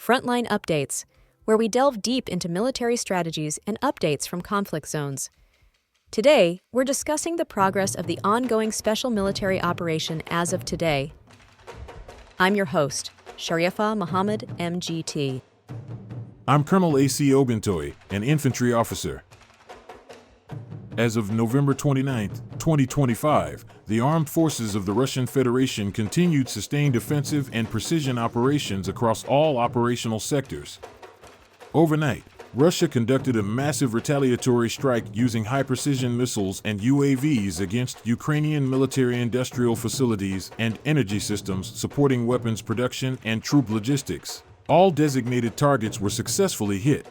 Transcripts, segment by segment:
Frontline Updates, where we delve deep into military strategies and updates from conflict zones. Today, we're discussing the progress of the ongoing special military operation as of today. I'm your host, Sharifa Muhammad, MGT. I'm Colonel AUC Oguntoye, an Infantry Officer. As of November 29, 2025, the armed forces of the Russian Federation continued sustained offensive and precision operations across all operational sectors. Overnight, Russia conducted a massive retaliatory strike using high-precision missiles and UAVs against Ukrainian military-industrial facilities and energy systems supporting weapons production and troop logistics. All designated targets were successfully hit.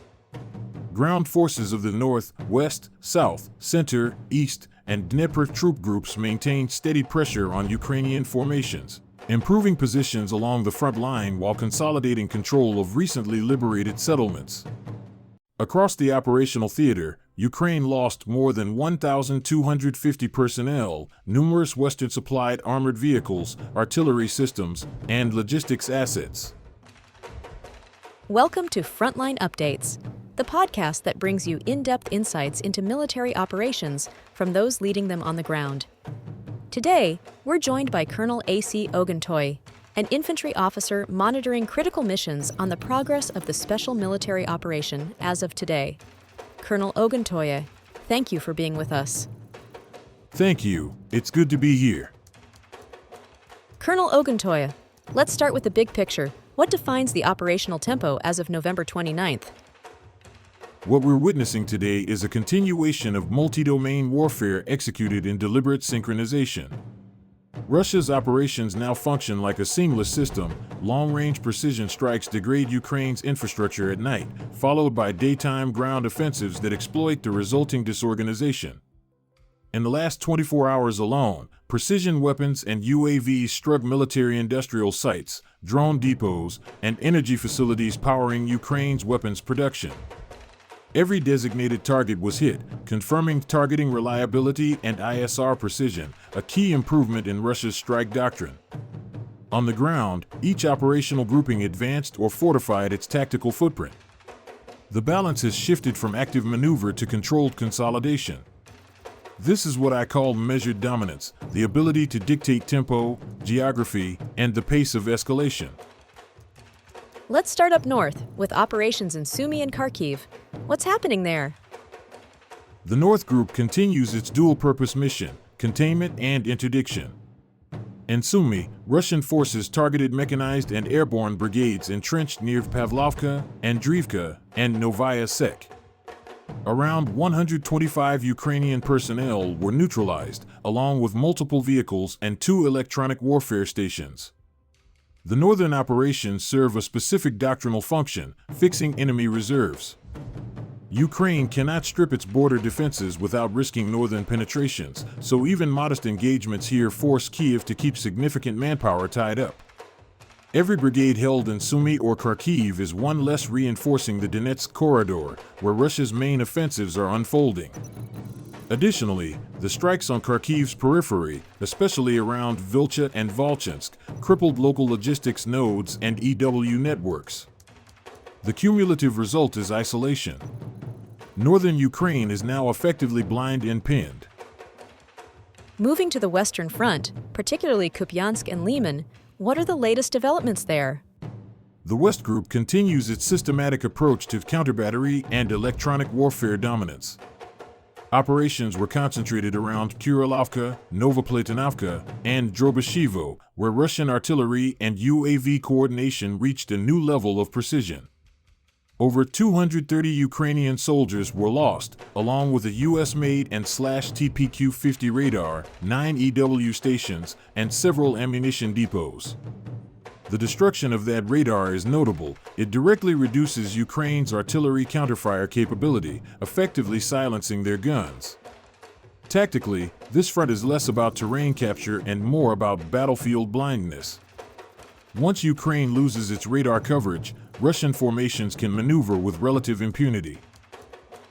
Ground forces of the North, West, South, Center, East, and Dnipro troop groups maintained steady pressure on Ukrainian formations, improving positions along the front line while consolidating control of recently liberated settlements. Across the operational theater, Ukraine lost more than 1,250 personnel, numerous Western-supplied armored vehicles, artillery systems, and logistics assets. Welcome to Frontline Updates, the podcast that brings you in-depth insights into military operations from those leading them on the ground. Today, we're joined by Colonel AUC Oguntoye, an infantry officer monitoring critical missions on the progress of the special military operation as of today. Colonel Oguntoye, thank you for being with us. Thank you. It's good to be here. Colonel Oguntoye, let's start with the big picture. What defines the operational tempo as of November 29th? What we're witnessing today is a continuation of multi-domain warfare executed in deliberate synchronization. Russia's operations now function like a seamless system. Long-range precision strikes degrade Ukraine's infrastructure at night, followed by daytime ground offensives that exploit the resulting disorganization. In the last 24 hours alone, precision weapons and UAVs struck military-industrial sites, drone depots, and energy facilities powering Ukraine's weapons production. Every designated target was hit, confirming targeting reliability and ISR precision, a key improvement in Russia's strike doctrine. On the ground, each operational grouping advanced or fortified its tactical footprint. The balance has shifted from active maneuver to controlled consolidation. This is what I call measured dominance, the ability to dictate tempo, geography, and the pace of escalation. Let's start up north with operations in Sumy and Kharkiv. What's happening there? The North Group continues its dual-purpose mission, containment and interdiction. In Sumy, Russian forces targeted mechanized and airborne brigades entrenched near Pavlovka, Andriivka, and Novaya Sek. Around 125 Ukrainian personnel were neutralized, along with multiple vehicles and 2 electronic warfare stations. The northern operations serve a specific doctrinal function, fixing enemy reserves. Ukraine cannot strip its border defenses without risking northern penetrations, so even modest engagements here force Kyiv to keep significant manpower tied up. Every brigade held in Sumy or Kharkiv is one less reinforcing the Donetsk corridor, where Russia's main offensives are unfolding. Additionally, the strikes on Kharkiv's periphery, especially around Vilcha and Volchansk, crippled local logistics nodes and EW networks. The cumulative result is isolation. Northern Ukraine is now effectively blind and pinned. Moving to the Western Front, particularly Kupiansk and Lyman, what are the latest developments there? The West Group continues its systematic approach to counter-battery and electronic warfare dominance. Operations were concentrated around Kurilovka, Novoplatonovka, and Drobashevo, where Russian artillery and UAV coordination reached a new level of precision. Over 230 Ukrainian soldiers were lost, along with a US-made and /TPQ-50 radar, 9 EW stations, and several ammunition depots. The destruction of that radar is notable. It directly reduces Ukraine's artillery counterfire capability, effectively silencing their guns. Tactically, this front is less about terrain capture and more about battlefield blindness. Once Ukraine loses its radar coverage, Russian formations can maneuver with relative impunity.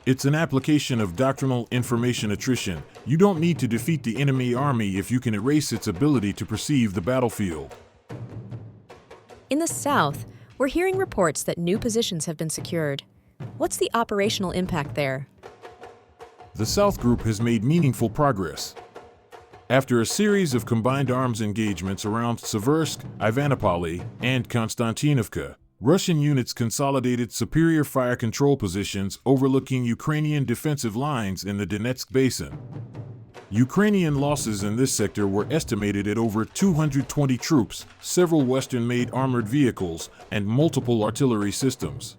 It's an application of doctrinal information attrition. You don't need to defeat the enemy army if you can erase its ability to perceive the battlefield. In the south, We're hearing reports that new positions have been secured. What's the operational impact there? The South Group has made meaningful progress. After a series of combined arms engagements around Seversk, Ivanopoly, and Konstantinovka, Russian units consolidated superior fire control positions overlooking Ukrainian defensive lines in the Donetsk basin. Ukrainian losses in this sector were estimated at over 220 troops, several Western-made armored vehicles, and multiple artillery systems.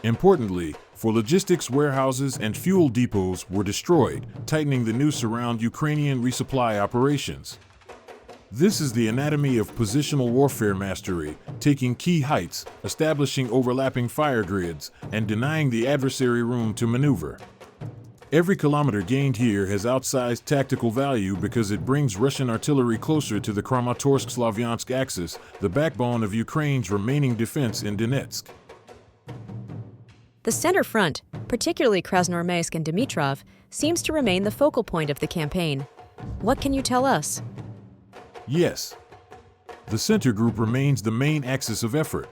Importantly, for logistics warehouses and fuel depots were destroyed, tightening the noose around Ukrainian resupply operations. This is the anatomy of positional warfare mastery, taking key heights, establishing overlapping fire grids, and denying the adversary room to maneuver. Every kilometer gained here has outsized tactical value because it brings Russian artillery closer to the Kramatorsk-Slavyansk axis, the backbone of Ukraine's remaining defense in Donetsk. The center front, particularly Krasnoarmeysk and Dmitrov, seems to remain the focal point of the campaign. What can you tell us? Yes. The center group remains the main axis of effort.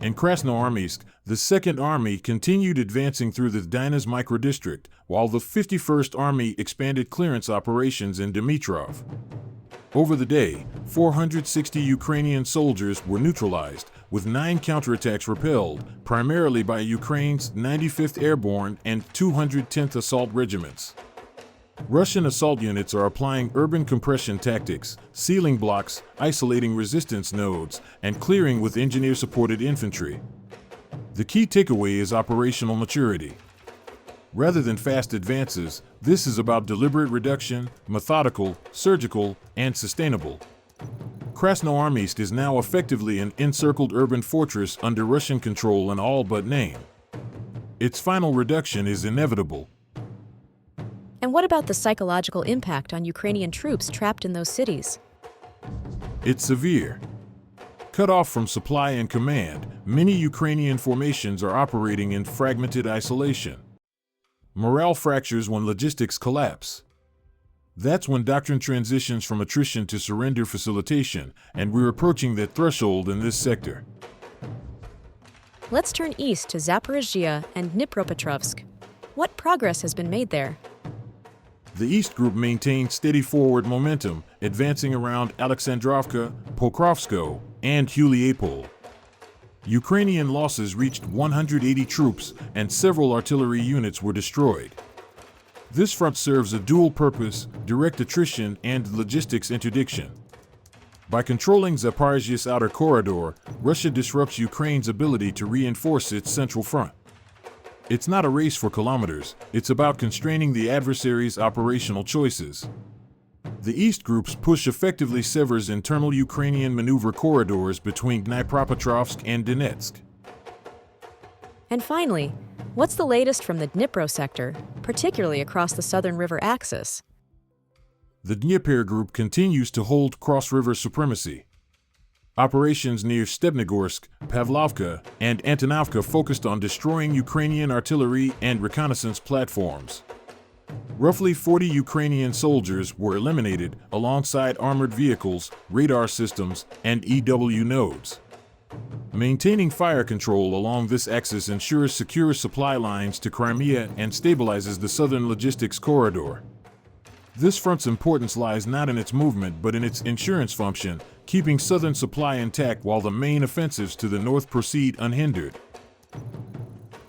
In Krasnoarmeysk, the Second Army continued advancing through the Dynas microdistrict, while the 51st Army expanded clearance operations in Dmitrov. Over the day, 460 Ukrainian soldiers were neutralized, with 9 counterattacks repelled, primarily by Ukraine's 95th Airborne and 210th Assault Regiments. Russian assault units are applying urban compression tactics, sealing blocks, isolating resistance nodes, and clearing with engineer-supported infantry. The key takeaway is operational maturity. Rather than fast advances, this is about deliberate reduction, methodical, surgical, and sustainable. Krasnoarmeysk is now effectively an encircled urban fortress under Russian control in all but name. Its final reduction is inevitable. And what about the psychological impact on Ukrainian troops trapped in those cities? It's severe. Cut off from supply and command, many Ukrainian formations are operating in fragmented isolation. Morale fractures when logistics collapse. That's when doctrine transitions from attrition to surrender facilitation, and we're approaching that threshold in this sector. Let's turn east to Zaporizhzhia and Dnipropetrovsk. What progress has been made there? The East Group maintained steady forward momentum, advancing around Alexandrovka, Pokrovsko, and Huliapol. Ukrainian losses reached 180 troops, and several artillery units were destroyed. This front serves a dual purpose: direct attrition and logistics interdiction. By controlling Zaporizhzhia's outer corridor, Russia disrupts Ukraine's ability to reinforce its central front. It's not a race for kilometers, it's about constraining the adversary's operational choices. The East Group's push effectively severs internal Ukrainian maneuver corridors between Dnipropetrovsk and Donetsk. And finally, what's the latest from the Dnipro sector, particularly across the southern river axis? The Dnieper Group continues to hold cross-river supremacy. Operations near Stepnogorsk, Pavlovka, and Antonovka focused on destroying Ukrainian artillery and reconnaissance platforms. Roughly 40 Ukrainian soldiers were eliminated alongside armored vehicles, radar systems, and EW nodes. Maintaining fire control along this axis ensures secure supply lines to Crimea and stabilizes the southern logistics corridor. This front's importance lies not in its movement but in its insurance function, keeping southern supply intact while the main offensives to the north proceed unhindered.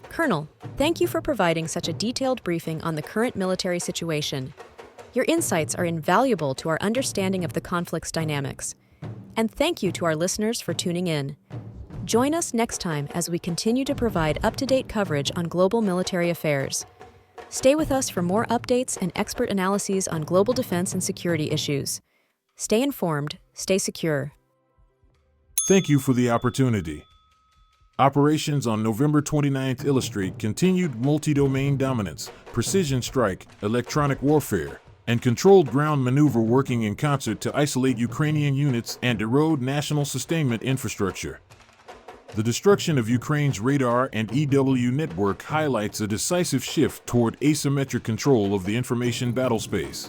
Colonel, thank you for providing such a detailed briefing on the current military situation. Your insights are invaluable to our understanding of the conflict's dynamics. And thank you to our listeners for tuning in. Join us next time as we continue to provide up-to-date coverage on global military affairs. Stay with us for more updates and expert analyses on global defense and security issues. Stay informed, stay secure. Thank you for the opportunity. Operations on November 29th illustrate continued multi-domain dominance, precision strike, electronic warfare, and controlled ground maneuver working in concert to isolate Ukrainian units and erode national sustainment infrastructure. The destruction of Ukraine's radar and EW network highlights a decisive shift toward asymmetric control of the information battlespace.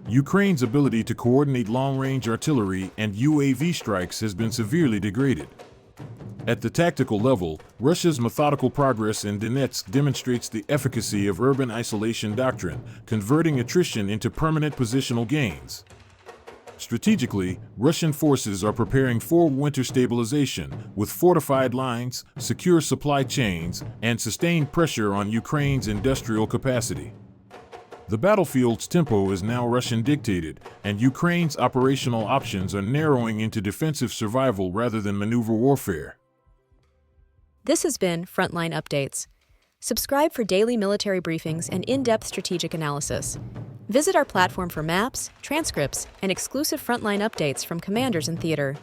Ukraine's ability to coordinate long-range artillery and UAV strikes has been severely degraded. At the tactical level, Russia's methodical progress in Donetsk demonstrates the efficacy of urban isolation doctrine, converting attrition into permanent positional gains. Strategically, Russian forces are preparing for winter stabilization, with fortified lines, secure supply chains, and sustained pressure on Ukraine's industrial capacity. The battlefield's tempo is now Russian-dictated, and Ukraine's operational options are narrowing into defensive survival rather than maneuver warfare. This has been Frontline Updates. Subscribe for daily military briefings and in-depth strategic analysis. Visit our platform for maps, transcripts, and exclusive Frontline updates from commanders in theater.